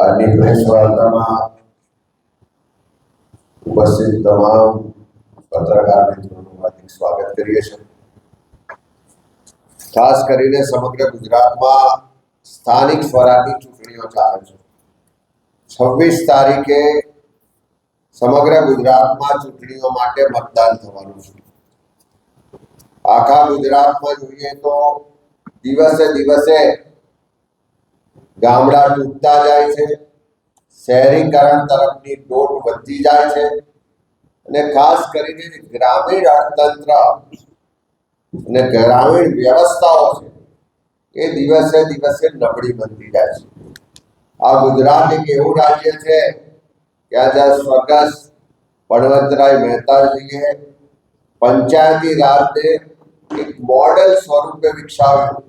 આજની પ્રેસ વાર્તામાં ઉપસ્થિત તમામ પત્રકાર મિત્રોનું હાર્દિક સ્વાગત કરીએ છીએ। ખાસ કરીને સમગ્ર ગુજરાતમાં સ્થાનિક સ્વરાજની ચૂંટણીઓ ચાલે છે। 26 તારીખે સમગ્ર ગુજરાતમાં ચૂંટણીઓ માટે મતદાન થવાનું છે। આખા ગુજરાતમાં જોઈએ તો દિવસે દિવસે ગામડા તૂટતા જાય છે, શહેરીકરણ તરફની દોટ વધતી જાય છે અને ખાસ કરીને ગ્રામીણ અર્થતંત્ર અને ગ્રામીણ વ્યવસ્થાઓ છે એ દિવસે દિવસે નબળી બનતી જાય છે। આ ગુજરાત એક એવું રાજ્ય છે કે જ્યાં સ્વર્ગસ્થ બળવંતરાય મહેતાજીએ પંચાયતી રાજને એક મોડેલ સ્વરૂપે વિકસાવ્યું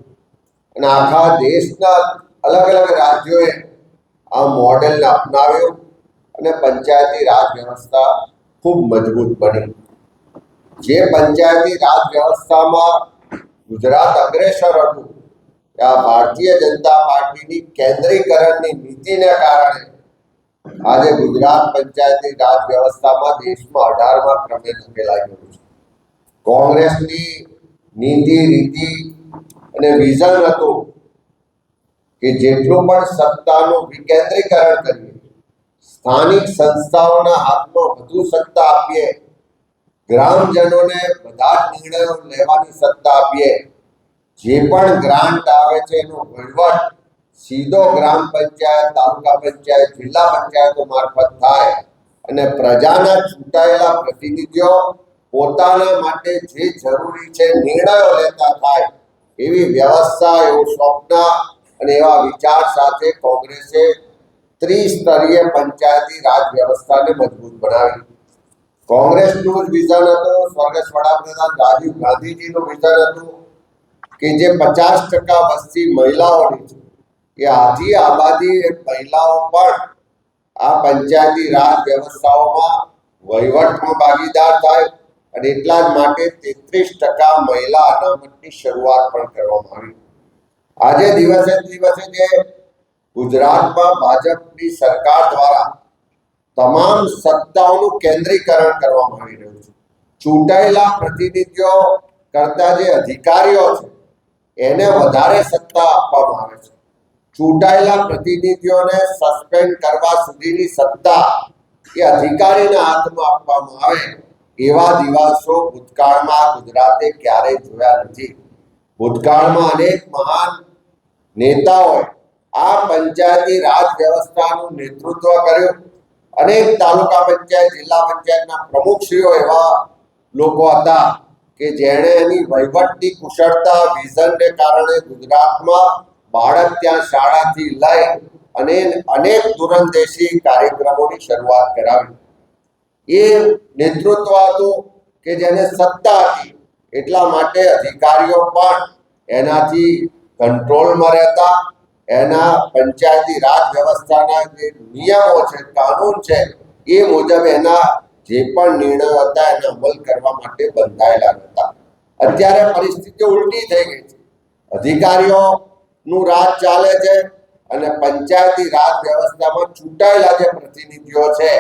અને આખા દેશના અલગ અલગ રાજ્યોએ આ મોડેલને અપનાવ્યું અને પંચાયતી રાજ વ્યવસ્થા ખૂબ મજબૂત બની। જે પંચાયતી રાજ વ્યવસ્થામાં ગુજરાત અગ્રેસર હતું, આ ભારતીય જનતા પાર્ટીની કેન્દ્રીકરણની નીતિને કારણે આજે ગુજરાત પંચાયતી રાજ વ્યવસ્થામાં દેશમાં 18મા ક્રમે ધકેલાઈ ગયું છે। કોંગ્રેસની નીતિ રીતિ અને વિઝન હતું કે જેટલું પણ સત્તાનું વિકેન્દ્રીકરણ કરીએ, સ્થાનિક સંસ્થાઓના હાથમાં વધુ સત્તા આપીએ, ગ્રામજનોને બધા જ નિર્ણયો લેવાની સત્તા આપીએ, જે પણ ગ્રાન્ટ આવે છે એનો વહીવટ સીધો ગ્રામ પંચાયત, તાલુકા પંચાયત, જિલ્લા પંચાયતો મારફત થાય અને પ્રજાના ચૂંટાયેલા પ્રતિનિધિઓ પોતાના માટે જે જરૂરી છે નિર્ણયો લેતા થાય, એવી વ્યવસ્થા, એવું સ્વપ્ન અને એવા વિચાર સાથે કોંગ્રેસે ત્રિસ્તરીય પંચાયતી રાજ વ્યવસ્થાને મજબૂત બનાવી। કોંગ્રેસનું જ વિઝન હતું, સ્વર્ગસ્થ વડાપ્રધાન રાજીવ ગાંધીજીનું વિઝન હતું કે જે 50% વસ્તી મહિલાઓની છે, એ આજી આબાદી મહિલાઓ પણ આ પંચાયતી રાજ વ્યવસ્થાઓમાં વહીવટમાં ભાગીદાર થાય અને એટલા જ માટે 33% મહિલા અનામતની શરૂઆત પણ કરવામાં આવી। આજે દિવસે દિવસે જે ગુજરાતમાં ભાજપની સરકાર દ્વારા તમામ સત્તાઓનું કેન્દ્રીકરણ કરવામાં આવી રહ્યું છે, ચૂંટાયેલા પ્રતિનિધિઓ કરતા જે અધિકારીઓ છે એને વધારે સત્તા આપવામાં આવે છે। ચૂંટાયેલા પ્રતિનિધિઓને સસ્પેન્ડ કરવા સુધીની સત્તા એ અધિકારીના હાથમાં આપવામાં આવે, એવા દિવસો ભૂતકાળમાં ગુજરાતે ક્યારેય જોયા નથી। ભૂતકાળમાં અનેક મહાન નેતાઓએ આ પંચાયતી રાજ વ્યવસ્થાનું નેતૃત્વ કર્યું। અનેક તાલુકા પંચાયત, જિલ્લા પંચાયતના પ્રમુખશ્રીઓ એવા લોકો હતા કે જેણે એની વહીવટની કુશળતા, વિઝનને કારણે ગુજરાતમાં બાળક ત્યાં શાળાથી લઈ અને અનેક દૂરંદેશી કાર્યક્રમોની શરૂઆત કરાવી। એ નેતૃત્વ હતું કે જેને સત્તા હતી, એટલા માટે અધિકારીઓ પણ એનાથી કંટ્રોલમાં રહેતા, એના પંચાયતી રાજ વ્યવસ્થાના જે નિયમો છે, કાનૂન છે, એ મુજબ એના જે પણ નિર્ણયો હતા એને અમલ કરવા માટે બંધાયેલા હતા। અત્યારે પરિસ્થિતિ ઉલટી થઈ ગઈ છે, અધિકારીઓનું રાજ ચાલે છે અને પંચાયતી રાજ વ્યવસ્થામાં ચૂંટાયેલા જે પ્રતિનિધિઓ છે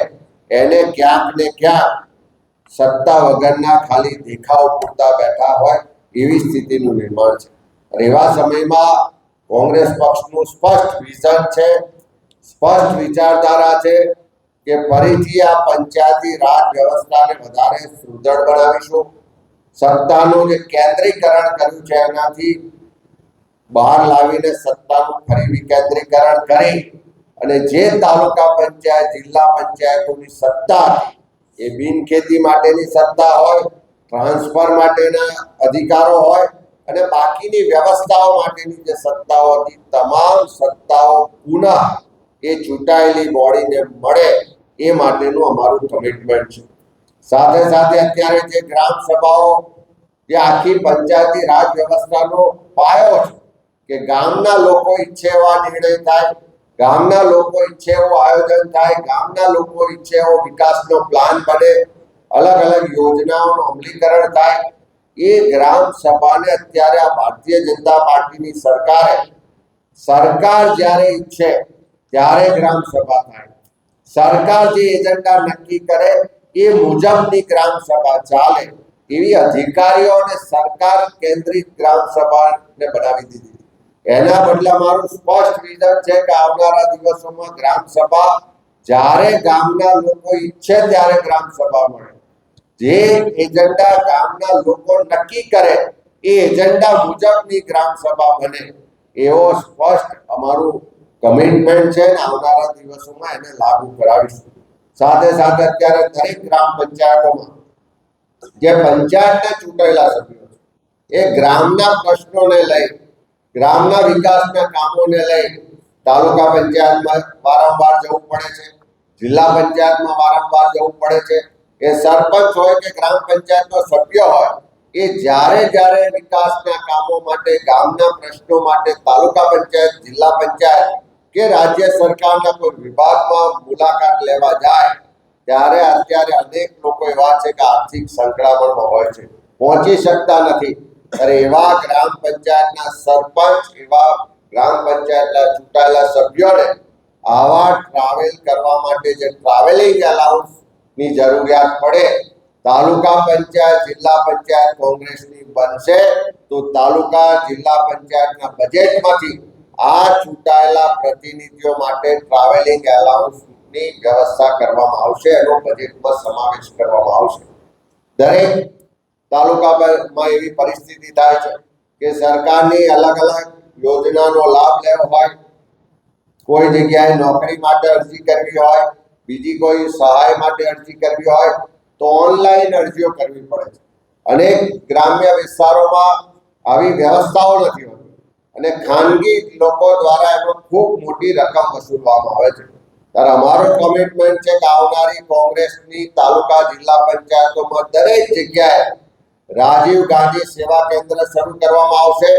એને ક્યાંક ને ક્યાંક સત્તા વગરના ખાલી દેખાવ પૂરતા બેઠા હોય એવી સ્થિતિનું નિર્માણ છે। એવા સમયમાં કોંગ્રેસ પક્ષનું સ્પષ્ટ વિઝન છે, સ્પષ્ટ વિચારધારા છે કે ફરીથી આ પંચાયતી રાજ વ્યવસ્થાને વધારે સુદૃઢ બનાવીશું। સત્તાનું જે કેન્દ્રીકરણ કર્યું છે એનાથી બહાર લાવીને સત્તાનું ફરી વિકેન્દ્રીકરણ કરી અને જે તાલુકા પંચાયત, જિલ્લા પંચાયતોની સત્તા એ બિનખેતી માટેની સત્તા હોય, ટ્રાન્સફર માટેના અધિકારો હોય અને બાકીની વ્યવસ્થાઓ માટેની જે સત્તાઓ હતી, તમામ સત્તાઓ પુનઃ એ ચૂંટાયેલી બોડીને મળે એ માટેનું અમારું કમિટમેન્ટ છે। સાથે સાથે અત્યારે જે ગ્રામ સભાઓ, જે આખી પંચાયતી રાજ વ્યવસ્થાનો પાયો છે કે ગામના લોકો ઈચ્છે એવા નિર્ણય થાય, ગામના લોકો ઈચ્છે એવું આયોજન થાય, ગામના લોકો ઈચ્છે એવો વિકાસનો પ્લાન બને, અલગ અલગ યોજનાઓનું અમલીકરણ થાય, એ ગ્રામ સભાને અત્યારે આ ભારતીય જનતા પાર્ટીની સરકાર જ્યારે ઈચ્છે ત્યારે ગ્રામ સભા થાય. સરકાર જે એજન્ડા નક્કી કરે એ મુજબની ગ્રામ સભા ચાલે એવી અધિકારીઓ અને સરકાર કેન્દ્રિત ગ્રામ સભાને બનાવી દીધી. એના બદલે મારું સ્પષ્ટ વિઝન છે કે આવનારા દિવસોમાં ગ્રામ સભા જ્યારે ગામના લોકો ઈચ્છે ત્યારે ગ્રામ સભા મળે. જે એજન્ડા ગામના લોકો નક્કી કરે એ એજન્ડા મુજબની ગ્રામ સભા બને એવો સ્પષ્ટ અમારું કમિટમેન્ટ છે ને આવનારા દિવસોમાં એને લાગુ કરાવીશું. સાથે સાથે અત્યારે દરેક ગ્રામ પંચાયતોમાં જે પંચાયતના ચૂંટાયેલા સભ્યો છે એ ગ્રામના પ્રશ્નોને લઈ, ગ્રામના વિકાસના કામોને લઈ તાલુકા પંચાયતમાં વારંવાર જવું પડે છે, જિલ્લા પંચાયતમાં વારંવાર જવું પડે છે. એ સરપંચ હોય કે ગ્રામ પંચાયતનો સભ્ય હોય એ જ્યારે વિકાસના કામો માટે, ગામના પ્રશ્નો માટે તાલુકા પંચાયત, જિલ્લા પંચાયત કે રાજ્ય સરકારના કોઈ વિભાગમાં મુલાકાત લેવા જાય ત્યારે અત્યારે અનેક લોકો એવા છે કે આર્થિક સંકળામણમાં હોય છે, પહોંચી શકતા નથી. ત્યારે એવા ગ્રામ પંચાયતના સરપંચ, એવા ગ્રામ પંચાયતના ચૂંટાયેલા સભ્યોને આવા ટ્રાવેલ કરવા માટે જે ટ્રાવેલિંગ એલાઉન્સ ની જરૂરિયાત પડે, તાલુકા પંચાયત, જિલ્લા પંચાયત કોંગ્રેસની બનશે તો તાલુકા, જિલ્લા પંચાયતના બજેટમાંથી આ ચૂંટાયેલા પ્રતિનિધિઓ માટે ટ્રાવેલિંગ એલાઉન્સની વ્યવસ્થા કરવામાં આવશે, એનો બજેટમાં સમાવેશ કરવામાં આવશે. દરેક તાલુકામાં એવી પરિસ્થિતિ થાય છે કે સરકારની અલગ અલગ યોજનાનો લાભ લેવો હોય, કોઈ જગ્યાએ નોકરી માટે અરજી કરવી હોય, બીજી કોઈ સહાય માટે અરજી કરવી હોય તો ઓનલાઈન અરજીઓ કરવી પડે છે. અનેક ગ્રામ્ય વિસ્તારોમાં આવી વ્યવસ્થાઓ નથી હોતી અને ખાનગી લોકો દ્વારા એમાં ખૂબ મોટી રકમ વસૂલવામાં આવે છે. ત્યારે અમારો કમિટમેન્ટ છે કે આવનારી કોંગ્રેસની તાલુકા, જિલ્લા પંચાયતોમાં દરેક જગ્યાએ રાજીવ ગાંધી સેવા કેન્દ્ર શરૂ કરવામાં આવશે.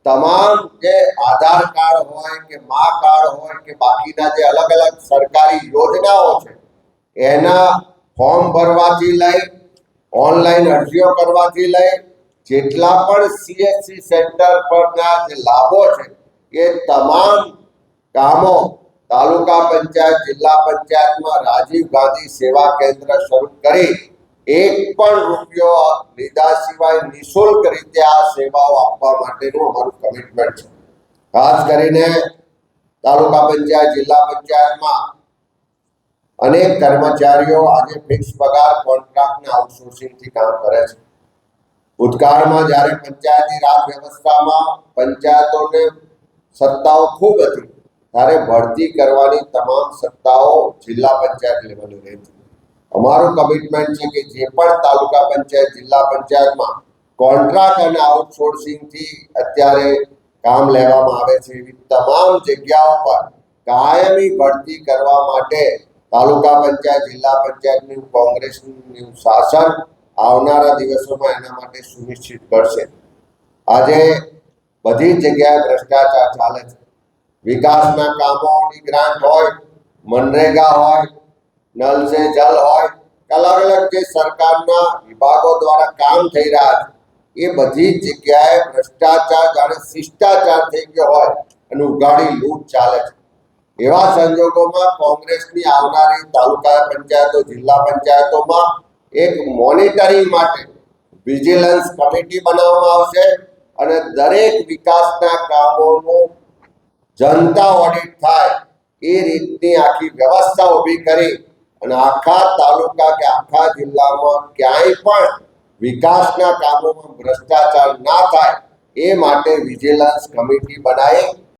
તમામ જે આધાર કાર્ડ હોય કે મા કાર્ડ હોય કે બાકીના જે અલગ અલગ સરકારી યોજનાઓ છે એના ફોર્મ ભરવાથી લઈ, ઓનલાઈન અરજીઓ કરવાથી લઈ, જેટલા પણ CSC સેન્ટર પરના જે લાભો છે એ તમામ કામો તાલુકા પંચાયત, જિલ્લા પંચાયતમાં રાજીવ ગાંધી સેવા કેન્દ્ર શરૂ કરી એક પણ રૂપિયો લીધા સિવાય નિઃશુલ્ક રીતે આ સેવાઓ આપવા માટેનું અમારું કમિટમેન્ટ છે. ખાસ કરીને તાલુકા પંચાયત, જિલ્લા પંચાયતમાં અનેક કર્મચારીઓ આજે ફિક્સ પગાર, કોન્ટ્રાક્ટ અને આઉટસોર્સિંગથી કામ કરે છે. ભૂતકાળમાં જ્યારે પંચાયતી રાજ વ્યવસ્થામાં પંચાયતોને સત્તાઓ ખૂબ હતી ત્યારે ભરતી કરવાની તમામ સત્તાઓ જિલ્લા પંચાયત લેવલે રહેતી. અમારું કમિટમેન્ટ છે કે જે પણ તાલુકા પંચાયત, જિલ્લા પંચાયતમાં કોન્ટ્રાક્ટ અને આઉટસોર્સિંગથી અત્યારે કામ લેવામાં આવે છે એવી તમામ જગ્યાઓ પર કાયમી ભરતી કરવા માટે તાલુકા પંચાયત, જિલ્લા પંચાયતનું કોંગ્રેસનું શાસન આવનારા દિવસોમાં એના માટે સુનિશ્ચિત કરશે. આજે બધી જગ્યાએ ભ્રષ્ટાચાર ચાલે છે. વિકાસના કામોની ગ્રાન્ટ હોય, મનરેગા હોય, નલ સે જલ હોય, અલગ અલગ જે સરકારના વિભાગો દ્વારા કામ થઈ રહ્યા છે એ બધી જગ્યાએ ભ્રષ્ટાચાર જાણે શિષ્ટાચાર થઈ ગયો હોય અને ઉઘાડી લૂંટ ચાલે છે. એવા સંજોગોમાં કોંગ્રેસની આવનારી તાલુકા પંચાયતો, જિલ્લા પંચાયતોમાં એક મોનિટરિંગ માટે વિજિલન્સ કમિટી બનાવવામાં આવશે અને દરેક વિકાસના કામોનું જનતા ઓડિટ થાય એ રીતની આખી વ્યવસ્થા ઊભી કરી અને આખા તાલુકા કે આખા જિલ્લામાં ક્યાંય પણ વિકાસના કામોમાં ભ્રષ્ટાચાર ના થાય એ માટે વિજિલન્સ કમિટી બનાવી